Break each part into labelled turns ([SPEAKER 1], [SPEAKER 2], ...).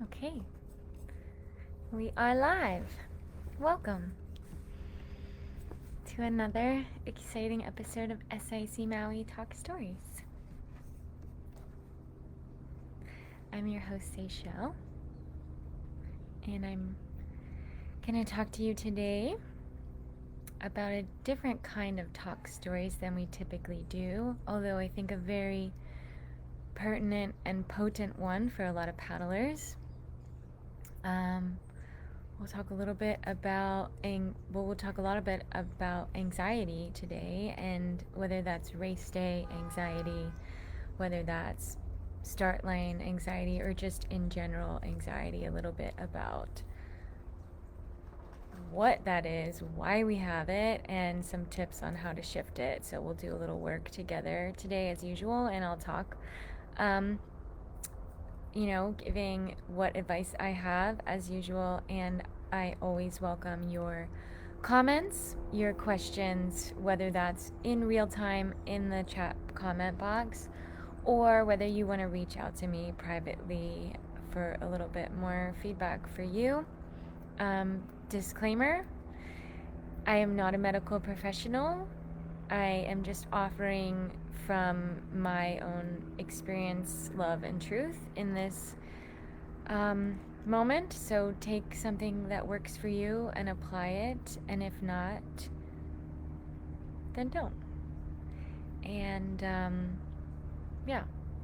[SPEAKER 1] Okay, we are live. Welcome to another exciting episode of SIC Maui Talk Stories. I'm your host, Seychelle, and I'm going to talk to you today about a different kind of talk stories than we typically do, although I think a very pertinent and potent one for a lot of paddlers. We'll talk a little bit about, we'll talk a lot bit about anxiety today, and whether that's race day anxiety, whether that's start line anxiety, or just in general anxiety, a little bit about what that is, why we have it, and some tips on how to shift it. So we'll do a little work together today as usual, and I'll talk, giving what advice I have as usual, and I always welcome your comments, your questions, whether that's in real time in the chat comment box, or whether you want to reach out to me privately for a little bit more feedback for you. Disclaimer, I am not a medical professional. I am just offering from my own experience, love, and truth in this moment. So take something that works for you and apply it, and if not, then don't. And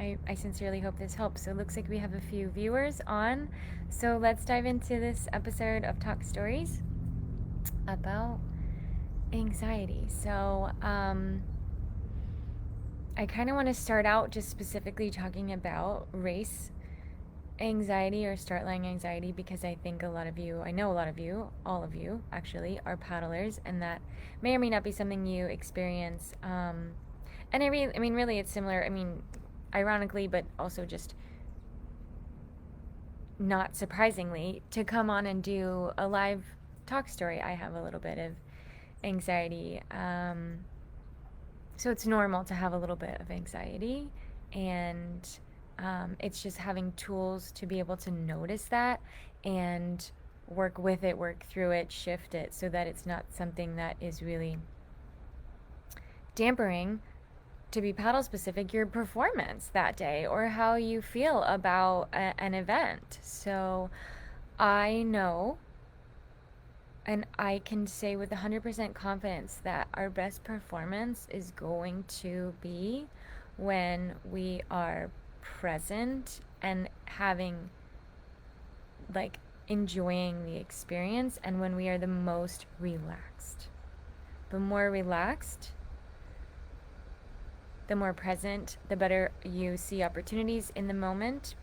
[SPEAKER 1] I sincerely hope this helps. So it looks like we have a few viewers on. So let's dive into this episode of Talk Stories about anxiety. So I kind of want to start out just specifically talking about race anxiety or start line anxiety, because I think a lot of you, I know a lot of you, all of you actually, are paddlers, and that may or may not be something you experience. And really it's similar, ironically, but also just not surprisingly, to come on and do a live talk story. I have a little bit of anxiety. So it's normal to have a little bit of anxiety, and it's just having tools to be able to notice that and work with it, work through it, shift it so that it's not something that is really dampering, to be paddle specific, your performance that day or how you feel about an event. So I know, and I can say with 100% confidence, that our best performance is going to be when we are present and enjoying the experience, and when we are the most relaxed. The more relaxed, the more present, the better you see opportunities in the moment,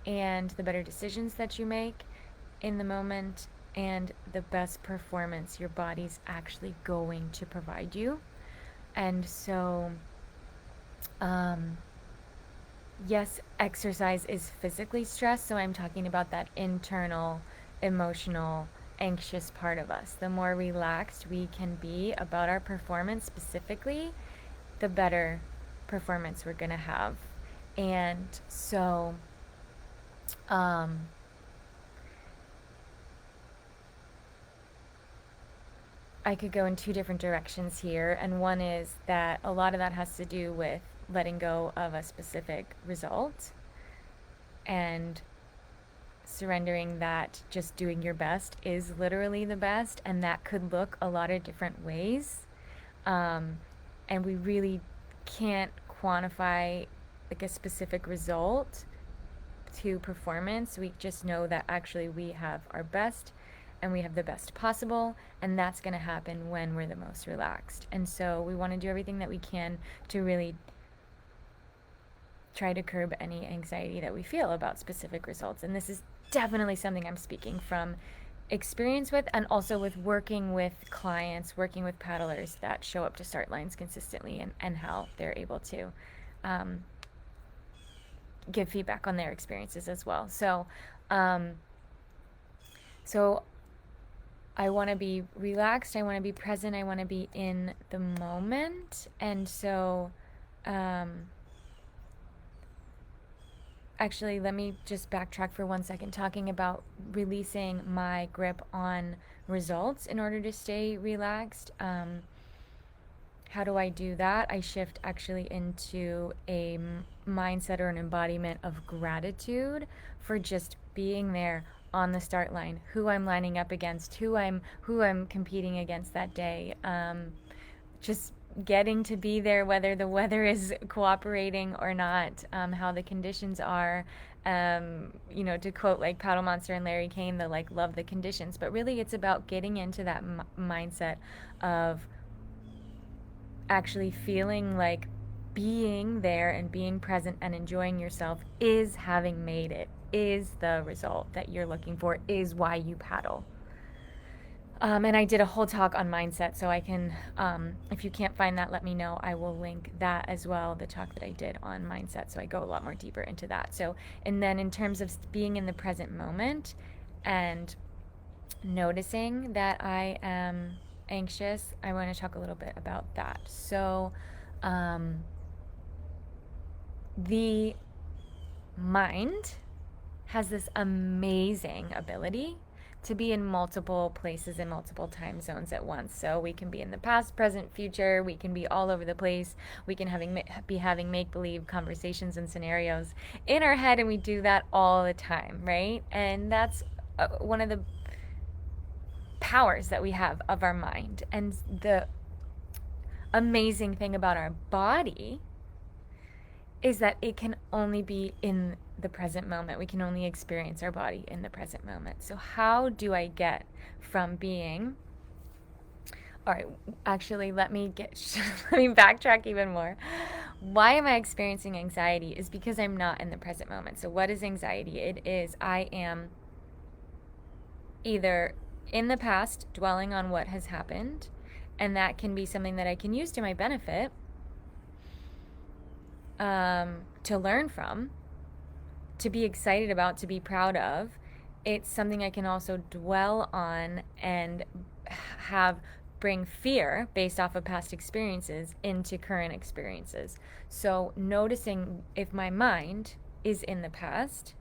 [SPEAKER 1] and the better decisions that you make in the moment, and the best performance your body's actually going to provide you. And so, yes, exercise is physically stress, so I'm talking about that internal, emotional, anxious part of us. The more relaxed we can be about our performance specifically, the better performance we're going to have. And so, I could go in two different directions here, and one is that a lot of that has to do with letting go of a specific result and surrendering that just doing your best is literally the best, and that could look a lot of different ways. And we really can't quantify like a specific result to performance. We just know that actually we have our best and we have the best possible, and that's going to happen when we're the most relaxed. And so we want to do everything that we can to really try to curb any anxiety that we feel about specific results. And this is definitely something I'm speaking from experience with, and also with working with clients, working with paddlers that show up to start lines consistently, and how they're able to give feedback on their experiences as well. So I want to be relaxed, I want to be present, I want to be in the moment. And so actually, let me just backtrack for 1 second, talking about releasing my grip on results in order to stay relaxed. How do I do that? I shift actually into a mindset or an embodiment of gratitude for just being there on the start line, who I'm lining up against, who I'm competing against that day. Just getting to be there, whether the weather is cooperating or not, how the conditions are. To quote like Paddle Monster and Larry Kane, the like love the conditions. But really, it's about getting into that mindset of actually feeling like being there and being present and enjoying yourself is having made it, is the result that you're looking for, is why you paddle. And I did a whole talk on mindset, so I can, if you can't find that, let me know. I will link that as well, the talk that I did on mindset, so I go a lot more deeper into that. So, and then in terms of being in the present moment and noticing that I am anxious, I want to talk a little bit about that. So, the mind has this amazing ability to be in multiple places in multiple time zones at once. So we can be in the past, present, future. We can be all over the place. We can be having make-believe conversations and scenarios in our head, and we do that all the time, right? And that's one of the powers that we have of our mind. And the amazing thing about our body is that it can only be in the present moment. We can only experience our body in the present moment. So how do I get from being, all right, actually let me backtrack even more. Why am I experiencing anxiety is because I'm not in the present moment. So what is anxiety? It is I am either in the past dwelling on what has happened, and that can be something that I can use to my benefit, to learn from, to be excited about, to be proud of. It's something I can also dwell on and bring fear based off of past experiences into current experiences. So noticing if my mind is in the past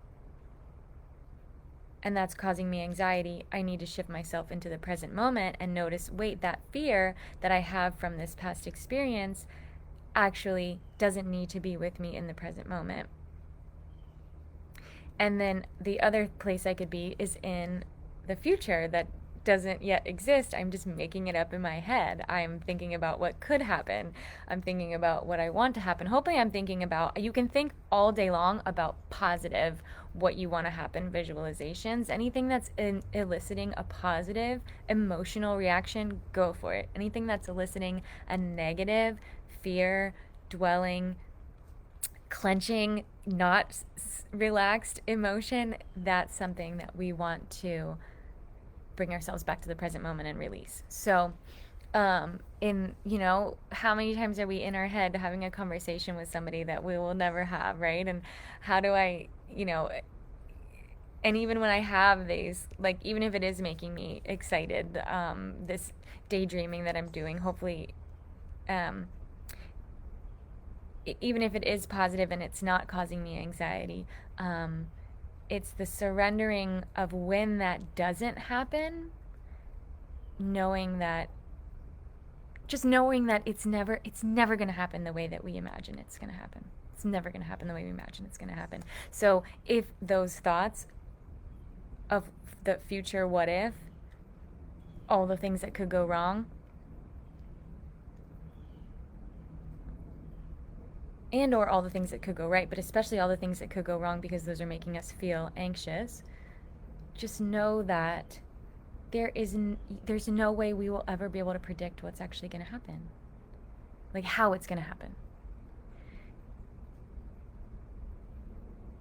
[SPEAKER 1] and that's causing me anxiety, I need to shift myself into the present moment and notice, wait, that fear that I have from this past experience actually doesn't need to be with me in the present moment. And then the other place I could be is in the future that doesn't yet exist. I'm just making it up in my head. I'm thinking about what could happen. I'm thinking about what I want to happen. Hopefully I'm thinking about, you can think all day long about positive, what you want to happen, visualizations. Anything that's eliciting a positive emotional reaction, go for it. Anything that's eliciting a negative, fear, dwelling, clenching, not relaxed emotion, that's something that we want to bring ourselves back to the present moment and release. So how many times are we in our head having a conversation with somebody that we will never have, right? And how do I, and even when I have these, like, even if it is making me excited, this daydreaming that I'm doing, hopefully, even if it is positive and it's not causing me anxiety, it's the surrendering of when that doesn't happen, knowing that it's never going to happen the way that we imagine it's going to happen. It's never going to happen the way we imagine it's going to happen. So if those thoughts of the future, what if, all the things that could go wrong, and or all the things that could go right, but especially all the things that could go wrong because those are making us feel anxious, just know that there's no way we will ever be able to predict what's actually going to happen, like how it's going to happen.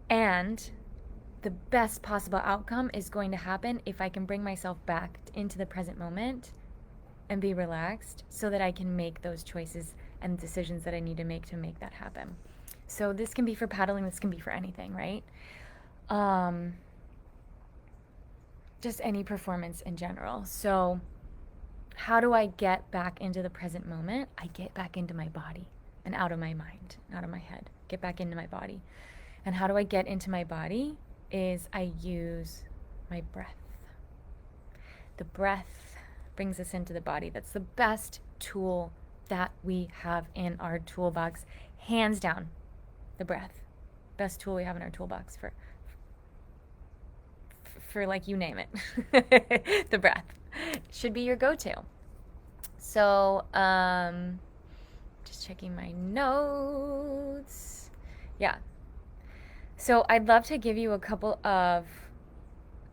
[SPEAKER 1] And the best possible outcome is going to happen if I can bring myself back into the present moment and be relaxed so that I can make those choices and decisions that I need to make that happen. So this can be for paddling, this can be for anything, right? Just any performance in general. So how do I get back into the present moment? I get back into my body and out of my mind, out of my head. Get back into my body. And how do I get into my body? Is I use my breath. The breath brings us into the body. That's the best tool that we have in our toolbox, hands down. The breath, best tool we have in our toolbox for like you name it. The breath should be your go-to. So just checking my notes. Yeah, so I'd love to give you a couple of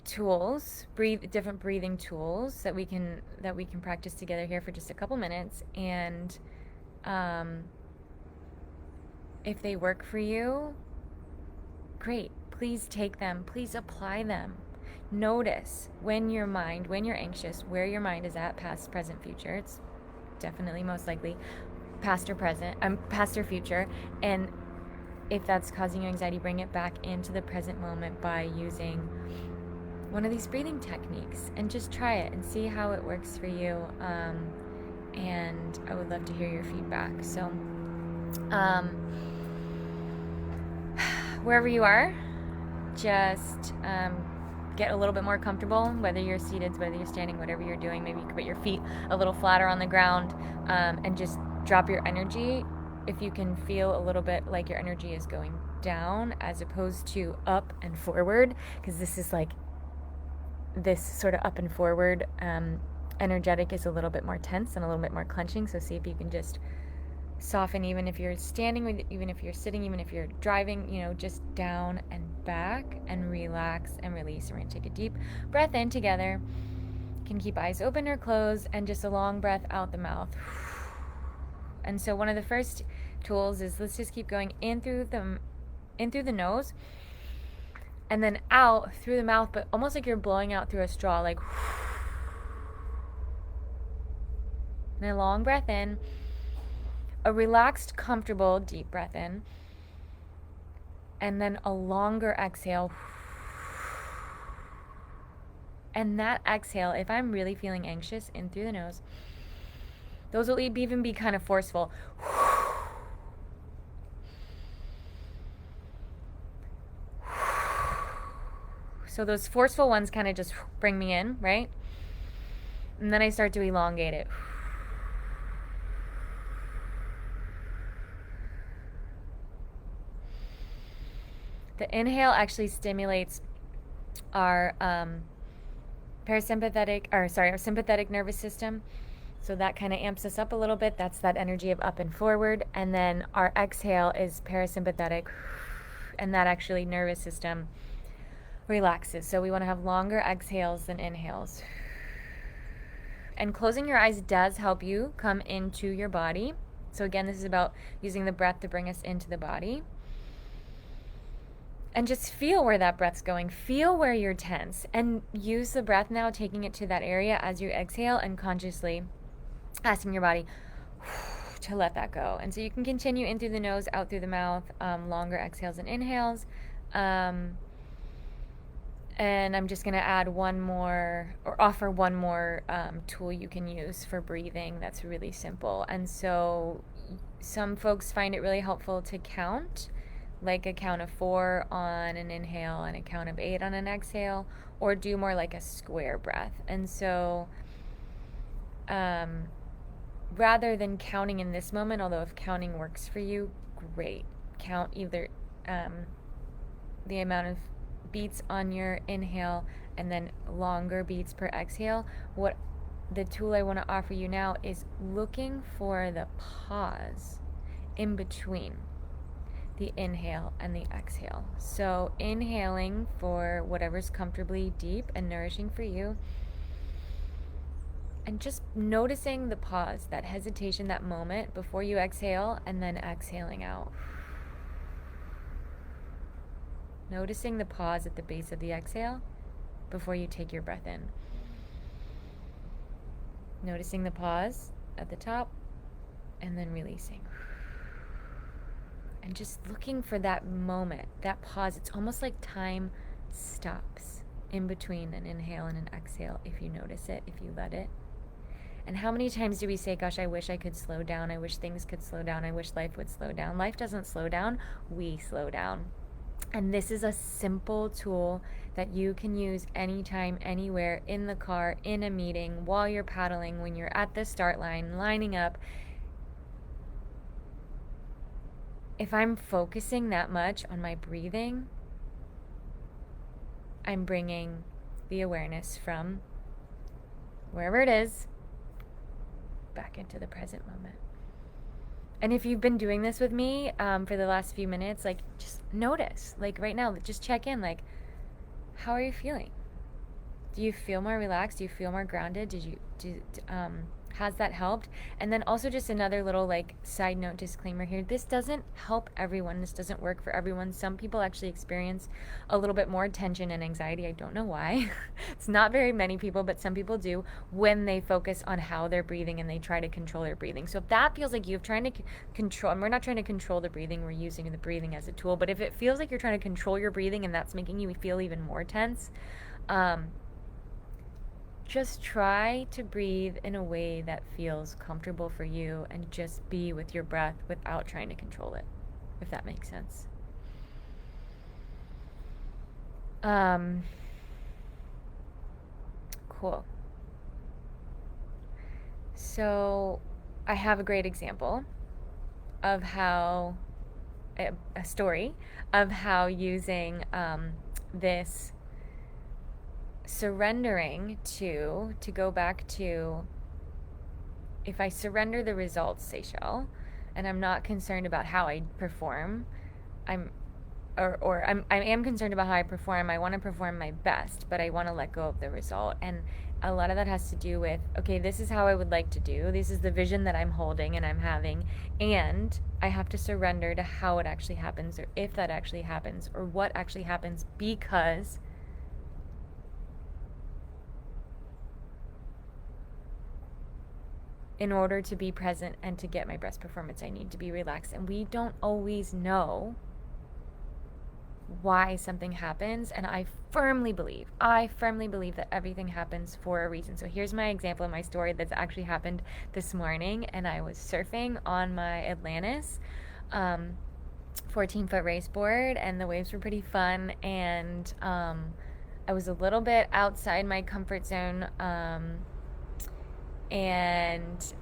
[SPEAKER 1] tools, different breathing tools that we can practice together here for just a couple minutes. And if they work for you, great. Please take them. Please apply them. Notice when you're anxious, where your mind is at, past, present, future. It's definitely most likely past or future. And if that's causing you anxiety, bring it back into the present moment by using one of these breathing techniques, and just try it and see how it works for you. And I would love to hear your feedback. So wherever you are, just get a little bit more comfortable, whether you're seated, whether you're standing, whatever you're doing. Maybe you can put your feet a little flatter on the ground, and just drop your energy. If you can feel a little bit like your energy is going down as opposed to up and forward, because this is like this sort of up and forward energetic is a little bit more tense and a little bit more clenching. So see if you can just soften, even if you're standing, even if you're sitting, even if you're driving, just down and back, and relax and release. We're going to take a deep breath in together. You can keep eyes open or closed, and just a long breath out the mouth. And so one of the first tools is, let's just keep going in through the nose, and then out through the mouth, but almost like you're blowing out through a straw, like. And a long breath in, a relaxed, comfortable, deep breath in, and then a longer exhale. And that exhale, if I'm really feeling anxious, in through the nose, those will even be kind of forceful. So those forceful ones kind of just bring me in, right? And then I start to elongate it. The inhale actually stimulates our our sympathetic nervous system. So that kind of amps us up a little bit. That's that energy of up and forward. And then our exhale is parasympathetic, and that actually nervous system relaxes. So we want to have longer exhales than inhales. And closing your eyes does help you come into your body. So again, this is about using the breath to bring us into the body. And just feel where that breath's going. Feel where you're tense. And use the breath now, taking it to that area as you exhale, and consciously asking your body to let that go. And so you can continue in through the nose, out through the mouth, longer exhales and inhales. And I'm just going to add offer one more tool you can use for breathing that's really simple. And so some folks find it really helpful to count, like a count of 4 on an inhale and a count of 8 on an exhale, or do more like a square breath. And so rather than counting in this moment, although if counting works for you, great. Count either the amount of beats on your inhale and then longer beats per exhale. What the tool I want to offer you now is looking for the pause in between the inhale and the exhale. So inhaling for whatever's comfortably deep and nourishing for you, and just noticing the pause, that hesitation, that moment before you exhale, and then exhaling out. Noticing the pause at the base of the exhale before you take your breath in. Noticing the pause at the top, and then releasing. And just looking for that moment, that pause. It's almost like time stops in between an inhale and an exhale, if you notice it, if you let it. And how many times do we say, gosh, I wish I could slow down. I wish things could slow down. I wish life would slow down. Life doesn't slow down. We slow down. And this is a simple tool that you can use anytime, anywhere, in the car, in a meeting, while you're paddling, when you're at the start line, lining up. If I'm focusing that much on my breathing, I'm bringing the awareness from wherever it is back into the present moment. And if you've been doing this with me for the last few minutes, like, just notice, like right now, just check in, like, how are you feeling? Do you feel more relaxed? Do you feel more grounded? Has that helped? And then also, just another little like side note disclaimer here. This doesn't help everyone. This doesn't work for everyone. Some people actually experience a little bit more tension and anxiety. I don't know why. It's not very many people, but some people do, when they focus on how they're breathing and they try to control their breathing. So if that feels like you're trying to control, and we're not trying to control the breathing, we're using the breathing as a tool, but if it feels like you're trying to control your breathing and that's making you feel even more tense, just try to breathe in a way that feels comfortable for you, and just be with your breath without trying to control it, if that makes sense. Cool. So I have a great example of how, a story of how using this surrendering to go back to, if I surrender the results, Seychelle, and I'm not concerned about how I perform, I am concerned about how I perform. I want to perform my best, but I want to let go of the result. And a lot of that has to do with, okay, this is how I would like to do. This is the vision that I'm holding and I'm having. And I have to surrender to how it actually happens, or if that actually happens, or what actually happens, because in order to be present and to get my best performance, I need to be relaxed. And we don't always know why something happens. And I firmly believe that everything happens for a reason. So here's my example of my story that's actually happened this morning. And I was surfing on my Atlantis 14-foot race board, and the waves were pretty fun. And I was a little bit outside my comfort zone. And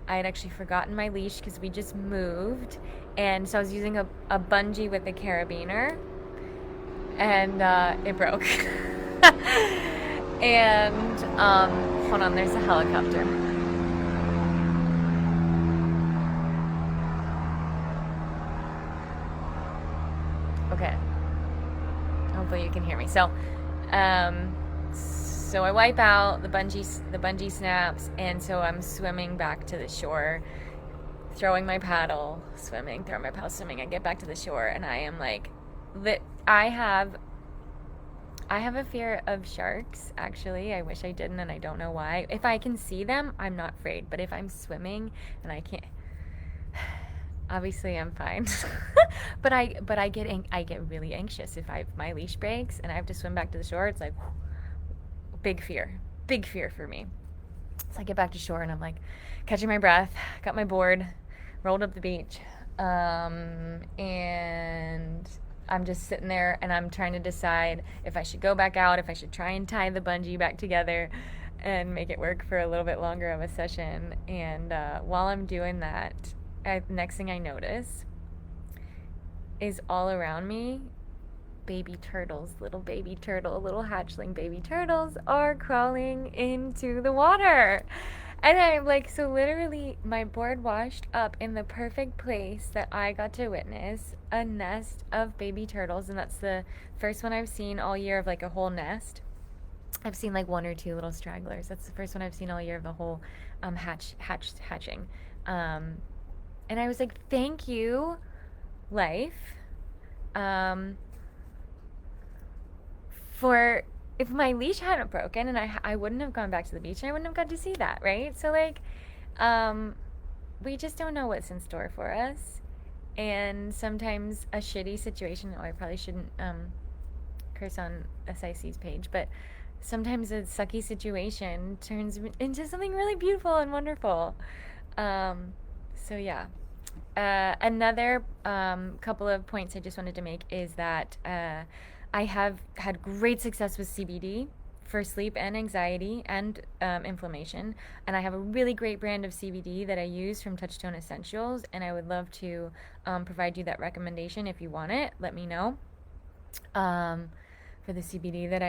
[SPEAKER 1] I had actually forgotten my leash because we just moved, and so I was using a bungee with a carabiner, and it broke. And hold on, there's a helicopter. Okay, hopefully you can hear me. So I wipe out, the bungee snaps, and so I'm swimming back to the shore, throwing my paddle, swimming, throwing my paddle, swimming. I get back to the shore, and I am like, I have a fear of sharks, actually. I wish I didn't, and I don't know why. If I can see them, I'm not afraid, but if I'm swimming and I can't, obviously I'm fine. but I get really anxious if my leash breaks and I have to swim back to the shore. It's like, whew, big fear for me. So I get back to shore, and I'm like catching my breath, got my board, rolled up the beach, and I'm just sitting there, and I'm trying to decide if I should go back out, if I should try and tie the bungee back together and make it work for a little bit longer of a session. And while I'm doing that, next thing I notice is all around me, baby turtles, little hatchling baby turtles are crawling into the water. And I'm like, so literally my board washed up in the perfect place that I got to witness a nest of baby turtles. And that's the first one I've seen all year of like a whole nest. I've seen like one or two little stragglers. That's the first one I've seen all year of the whole hatching. And I was like, thank you, life. For, if my leash hadn't broken, and I wouldn't have gone back to the beach, and I wouldn't have got to see that, right? So like, we just don't know what's in store for us. And sometimes a shitty situation, I probably shouldn't curse on SIC's page, but sometimes a sucky situation turns into something really beautiful and wonderful. So yeah, Another couple of points I just wanted to make is that I have had great success with CBD for sleep and anxiety and inflammation. And I have a really great brand of CBD that I use from Touchstone Essentials, and I would love to provide you that recommendation if you want it. Let me know for the CBD that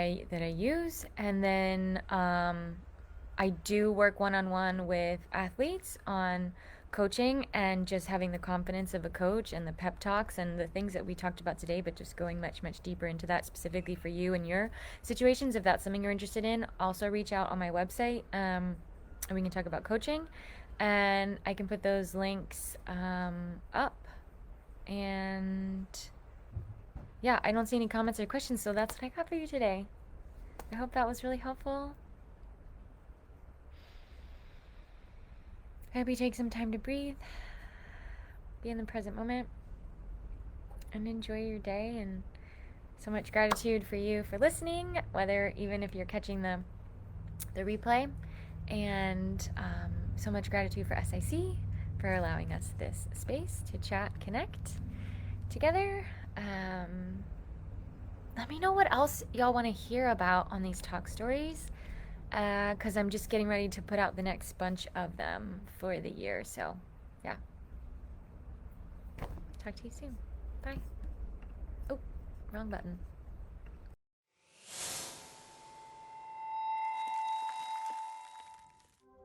[SPEAKER 1] I use. And then I do work one-on-one with athletes on coaching and just having the confidence of a coach and the pep talks and the things that we talked about today, but just going much, much deeper into that specifically for you and your situations. If that's something you're interested in, also reach out on my website, and we can talk about coaching, and I can put those links up. And yeah, I don't see any comments or questions, so that's what I got for you today. I hope that was really helpful. I hope you take some time to breathe, be in the present moment, and enjoy your day. And so much gratitude for you for listening, whether even if you're catching the replay. And so much gratitude for SIC for allowing us this space to chat, connect together. Let me know what else y'all want to hear about on these talk stories, because I'm just getting ready to put out the next bunch of them for the year. So yeah, talk to you soon. Bye. Oh, wrong button.